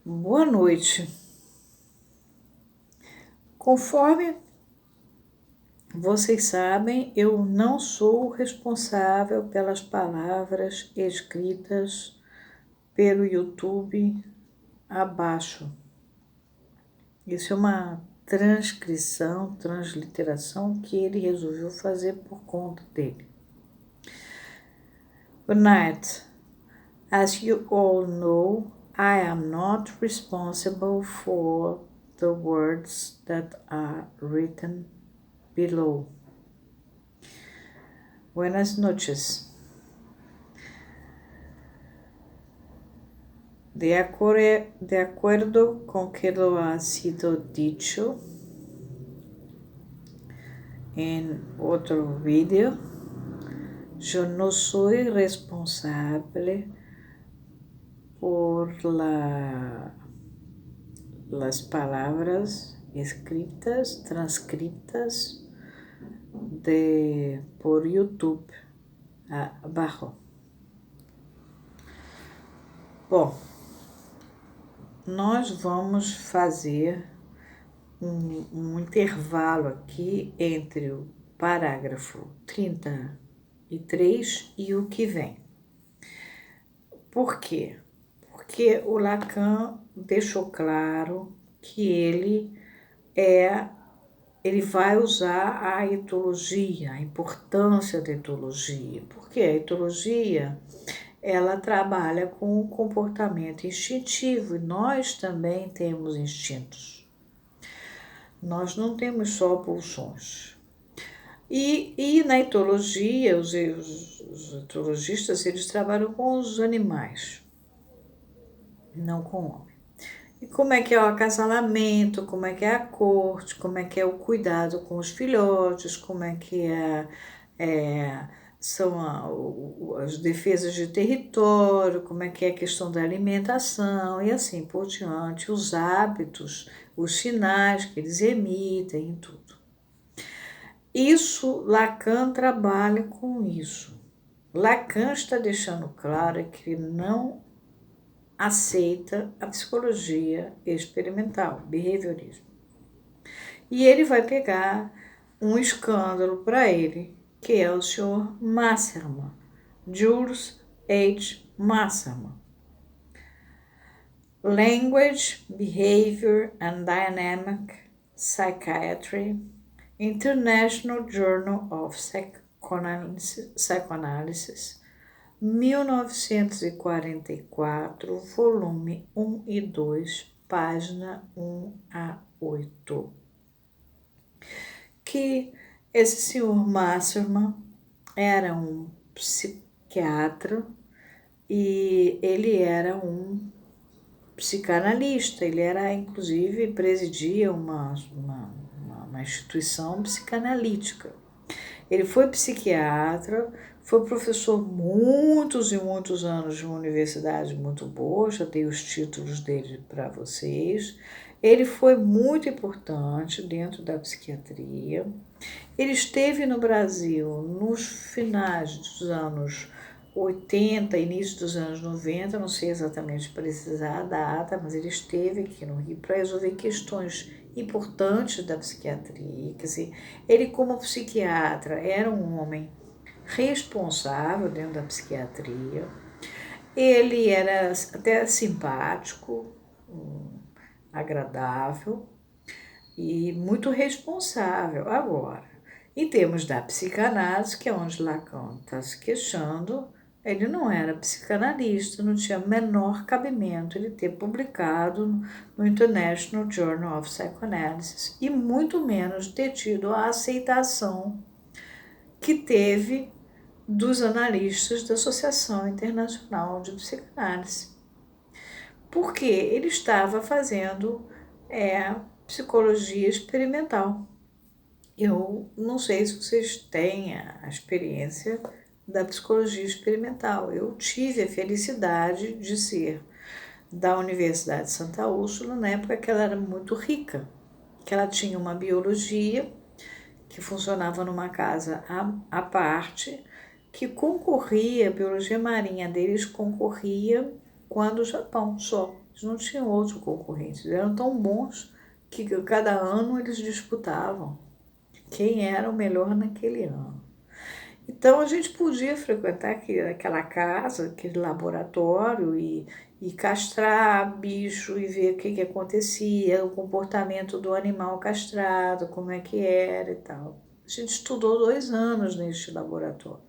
Boa noite. Conforme vocês sabem, eu não sou responsável pelas palavras escritas pelo YouTube abaixo. Isso é uma transcrição, transliteração que ele resolveu fazer por conta dele. Good night. As you all know, I am not responsible for the words that are written below. Buenas noches. De acuerdo con que lo ha sido dicho en otro video, yo no soy responsable por las palabras escritas, transcritas por YouTube abajo. Bom, nós vamos fazer um intervalo aqui entre o parágrafo 33 e o que vem. Por quê? Porque o Lacan deixou claro que ele vai usar a etologia, a importância da etologia. Porque a etologia, ela trabalha com o comportamento instintivo e nós também temos instintos. Nós não temos só pulsões. E na etologia, os etologistas, eles trabalham com os animais, não com o homem. E como é que é o acasalamento, como é que é a corte, como é que é o cuidado com os filhotes, como é que são as defesas de território, como é que é a questão da alimentação e assim por diante, os hábitos, os sinais que eles emitem e tudo. Isso, Lacan trabalha com isso. Lacan está deixando claro que ele não aceita a psicologia experimental, behaviorismo. E ele vai pegar um escândalo para ele, que é o senhor Maserman, Jules H. Maserman. Language, Behavior and Dynamic Psychiatry, International Journal of Psychoanalysis, 1944, volume 1 e 2, página 1 a 8. Que esse senhor Maserman era um psiquiatra e ele era um psicanalista, ele era, inclusive, presidia uma instituição psicanalítica. Ele foi psiquiatra, foi professor muitos e muitos anos de uma universidade muito boa, já dei os títulos dele para vocês. Ele foi muito importante dentro da psiquiatria. Ele esteve no Brasil nos finais dos anos 80, início dos anos 90, não sei exatamente precisar a data, mas ele esteve aqui no Rio para resolver questões importantes da psiquiatria. Quer dizer, ele como psiquiatra era um homem responsável dentro da psiquiatria, ele era até simpático, agradável e muito responsável. Agora, em termos da psicanálise, que é onde Lacan está se queixando, ele não era psicanalista, não tinha o menor cabimento ele ter publicado no International Journal of Psychoanalysis e muito menos ter tido a aceitação que teve dos analistas da Associação Internacional de Psicanálise. Porque ele estava fazendo psicologia experimental. Eu não sei se vocês têm a experiência da psicologia experimental. Eu tive a felicidade de ser da Universidade de Santa Úrsula na época que ela era muito rica, que ela tinha uma biologia que funcionava numa casa à parte, que concorria, a biologia marinha deles concorria com a do Japão só. Eles não tinham outro concorrente. Eles eram tão bons que cada ano eles disputavam quem era o melhor naquele ano. Então a gente podia frequentar aquela casa, aquele laboratório e castrar bicho e ver o que acontecia, o comportamento do animal castrado, como é que era e tal. A gente estudou 2 anos neste laboratório.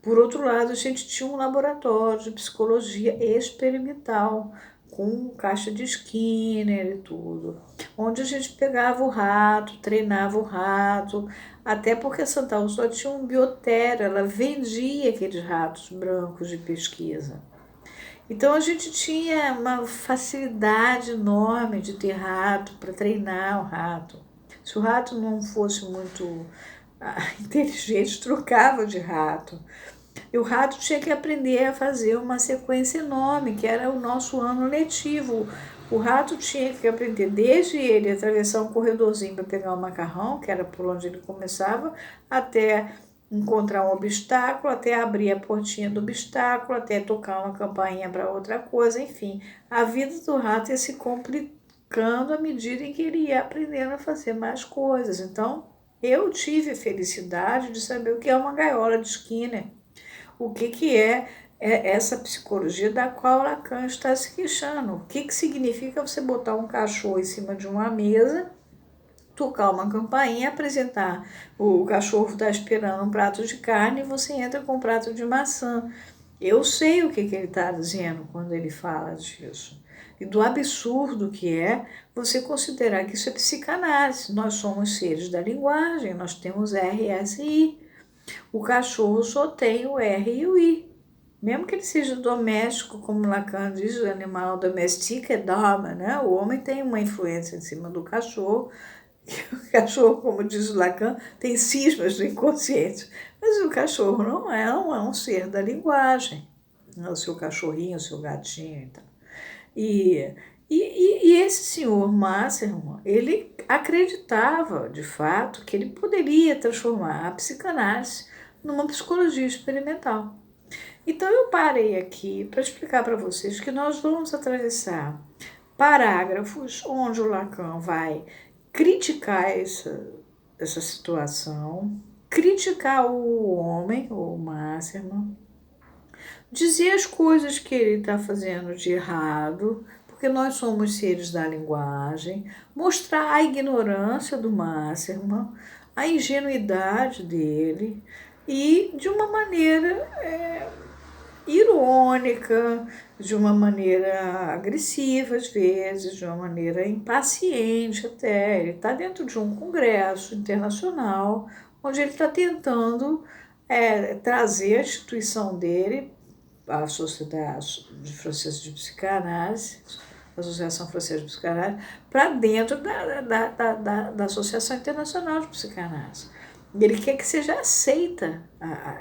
Por outro lado, a gente tinha um laboratório de psicologia experimental, com caixa de Skinner e tudo, onde a gente pegava o rato, treinava o rato, até porque a Santa Úrsula tinha um biotério, ela vendia aqueles ratos brancos de pesquisa. Então a gente tinha uma facilidade enorme de ter rato para treinar o rato. Se o rato não fosse muito inteligente, trocava de rato. E o rato tinha que aprender a fazer uma sequência enorme, que era o nosso ano letivo. O rato tinha que aprender desde ele atravessar um corredorzinho para pegar o macarrão, que era por onde ele começava, até encontrar um obstáculo, até abrir a portinha do obstáculo, até tocar uma campainha para outra coisa, enfim. A vida do rato ia se complicando à medida em que ele ia aprendendo a fazer mais coisas. Então, eu tive a felicidade de saber o que é uma gaiola de Skinner, o que é essa psicologia da qual Lacan está se queixando. O que significa você botar um cachorro em cima de uma mesa, tocar uma campainha, apresentar, o cachorro está esperando um prato de carne e você entra com um prato de maçã. Eu sei o que ele está dizendo quando ele fala disso. E do absurdo que é você considerar que isso é psicanálise. Nós somos seres da linguagem, nós temos R, S e I. O cachorro só tem o R e o I. Mesmo que ele seja doméstico, como Lacan diz, o animal domestique é dama, né? O homem tem uma influência em cima do cachorro. O cachorro, como diz o Lacan, tem cismas do inconsciente. Mas o cachorro não é um ser da linguagem. O seu cachorrinho, o seu gatinho e tal. E esse senhor Masserman, ele acreditava, de fato, que ele poderia transformar a psicanálise numa psicologia experimental. Então eu parei aqui para explicar para vocês que nós vamos atravessar parágrafos onde o Lacan vai criticar essa situação, criticar o homem, o Masserman, dizer as coisas que ele está fazendo de errado, porque nós somos seres da linguagem, mostrar a ignorância do Masserman, a ingenuidade dele e de uma maneira irônica, de uma maneira agressiva às vezes, de uma maneira impaciente até. Ele está dentro de um congresso internacional onde ele está tentando trazer a instituição dele, a Sociedade Francesa de Psicanálise, a Associação Francesa de Psicanálise, para dentro da Associação Internacional de Psicanálise. Ele quer que seja aceita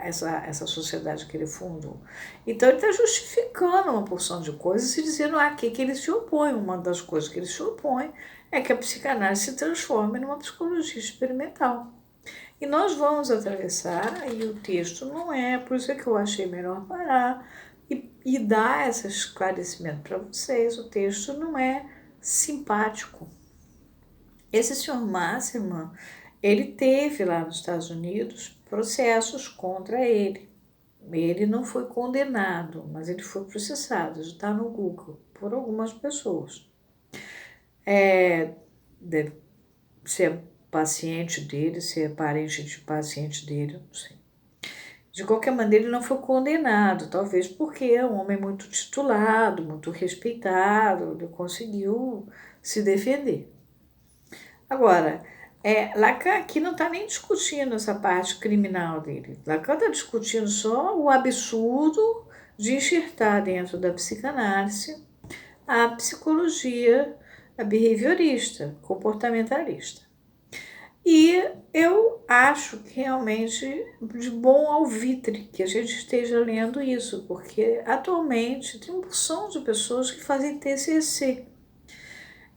essa sociedade que ele fundou. Então ele está justificando uma porção de coisas e dizendo que ele se opõe. Uma das coisas que ele se opõe é que a psicanálise se transforme numa psicologia experimental. E nós vamos atravessar, e o texto não é, por isso é que eu achei melhor parar e dar esse esclarecimento para vocês. O texto não é simpático. Esse senhor Masserman, ele teve lá nos Estados Unidos processos contra ele. Ele não foi condenado, mas ele foi processado, está no Google, por algumas pessoas. Deve ser paciente dele, ser parente de paciente dele, não sei. De qualquer maneira, ele não foi condenado, talvez porque é um homem muito titulado, muito respeitado, ele conseguiu se defender. Agora, Lacan aqui não está nem discutindo essa parte criminal dele. Lacan está discutindo só o absurdo de enxertar dentro da psicanálise a psicologia behaviorista, comportamentalista. E eu acho que realmente de bom alvitre que a gente esteja lendo isso, porque atualmente tem uma porção de pessoas que fazem TCC.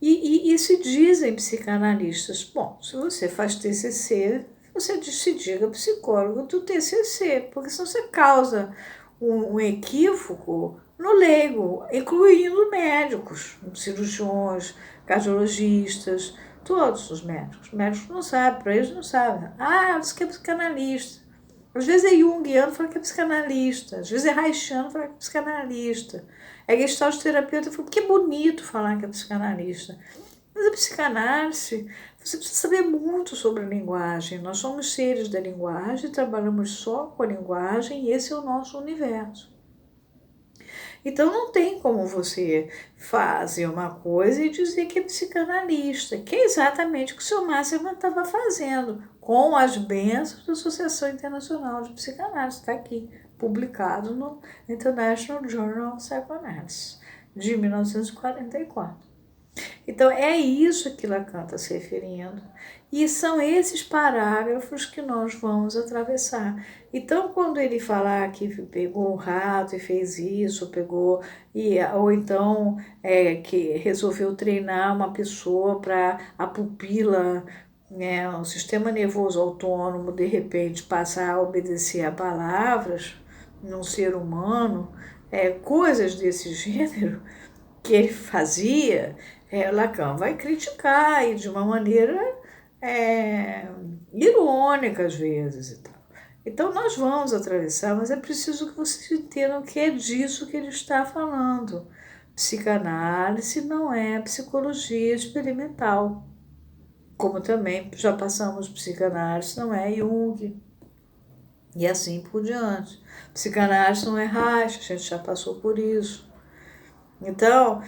E se dizem psicanalistas. Bom, se você faz TCC, você se diga psicólogo do TCC, porque senão você causa um equívoco no leigo, incluindo médicos, cirurgiões, cardiologistas, todos os médicos. Os médicos não sabem, para eles não sabem. Ah, diz que é psicanalista. Às vezes é junguiano, fala que é psicanalista. Às vezes é reichiano, fala que é psicanalista. É gestalt terapeuta, fala que é bonito falar que é psicanalista. Mas a psicanálise, você precisa saber muito sobre a linguagem. Nós somos seres da linguagem, trabalhamos só com a linguagem e esse é o nosso universo. Então não tem como você fazer uma coisa e dizer que é psicanalista, que é exatamente o que o seu Máximo estava fazendo, com as bênçãos da Associação Internacional de Psicanálise. Está aqui, publicado no International Journal of Psychoanalysis, de 1944. Então, é isso que Lacan está se referindo. E são esses parágrafos que nós vamos atravessar. Então, quando ele falar que pegou um rato e fez isso, ou então que resolveu treinar uma pessoa para a pupila, né, o sistema nervoso autônomo, de repente, passar a obedecer a palavras num ser humano, coisas desse gênero que ele fazia, Lacan vai criticar e de uma maneira irônica às vezes e tal. Então nós vamos atravessar, mas é preciso que vocês entendam que é disso que ele está falando. Psicanálise não é psicologia experimental, como também já passamos psicanálise, não é Jung, e assim por diante. Psicanálise não é Reich, a gente já passou por isso. Então,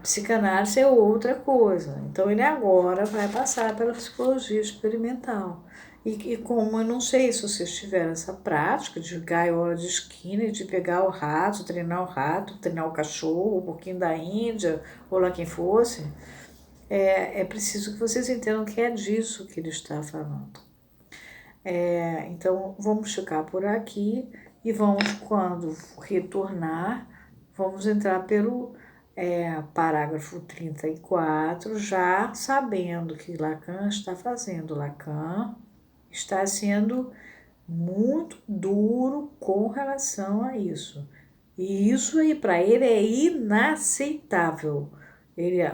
psicanálise é outra coisa. Então, ele agora vai passar pela psicologia experimental. E como eu não sei se vocês tiveram essa prática de gaiola de esquina, de pegar o rato, treinar o cachorro, um pouquinho da Índia, ou lá quem fosse, é preciso que vocês entendam que é disso que ele está falando. Então, vamos ficar por aqui e vamos, quando retornar, vamos entrar pelo parágrafo 34, já sabendo que Lacan está fazendo. Lacan está sendo muito duro com relação a isso. E isso aí para ele é inaceitável.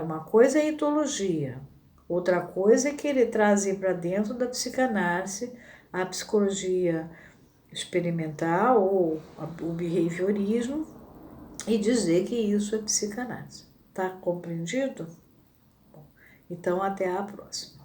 Uma coisa é a etologia, outra coisa é querer trazer para dentro da psicanálise a psicologia experimental ou o behaviorismo e dizer que isso é psicanálise. Tá compreendido? Bom, então, até a próxima.